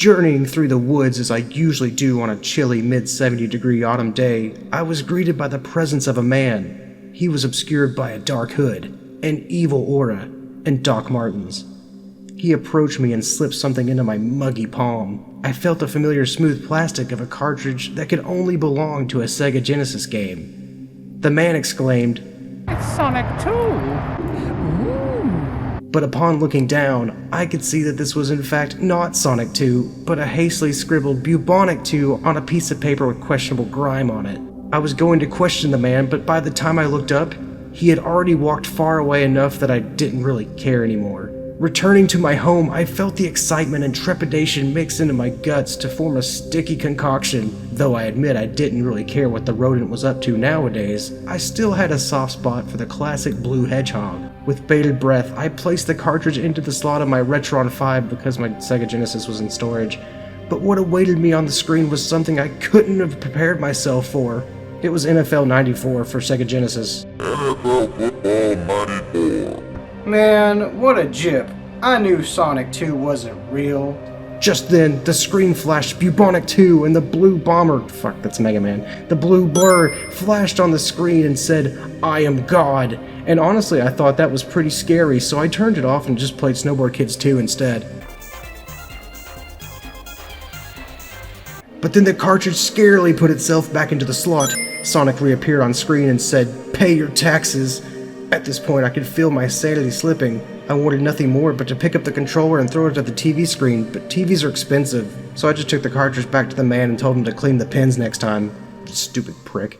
Journeying through the woods as I usually do on a chilly mid-70-degree autumn day, I was greeted by the presence of a man. He was obscured by a dark hood, an evil aura, and Doc Martens. He approached me and slipped something into my muggy palm. I felt the familiar smooth plastic of a cartridge that could only belong to a Sega Genesis game. The man exclaimed, "It's Sonic 2! But upon looking down, I could see that this was in fact not Sonic 2, but a hastily scribbled Bubonic 2 on a piece of paper with questionable grime on it. I was going to question the man, but by the time I looked up, he had already walked far away enough that I didn't really care anymore. Returning to my home, I felt the excitement and trepidation mix into my guts to form a sticky concoction. Though I admit I didn't really care what the rodent was up to nowadays, I still had a soft spot for the classic blue hedgehog. With bated breath, I placed the cartridge into the slot of my Retron 5 because my Sega Genesis was in storage. But what awaited me on the screen was something I couldn't have prepared myself for. It was NFL 94 for Sega Genesis. NFL Football 94. Man, what a jip. I knew Sonic 2 wasn't real. Just then, the screen flashed Bubonic 2 and the blue bomber, fuck, that's Mega Man, the blue blur flashed on the screen and said, "I am God." And honestly, I thought that was pretty scary, so I turned it off and just played Snowboard Kids 2 instead. But then the cartridge scarily put itself back into the slot. Sonic reappeared on screen and said, "Pay your taxes." At this point, I could feel my sanity slipping. I wanted nothing more but to pick up the controller and throw it at the TV screen, but TVs are expensive, so I just took the cartridge back to the man and told him to clean the pins next time. Stupid prick.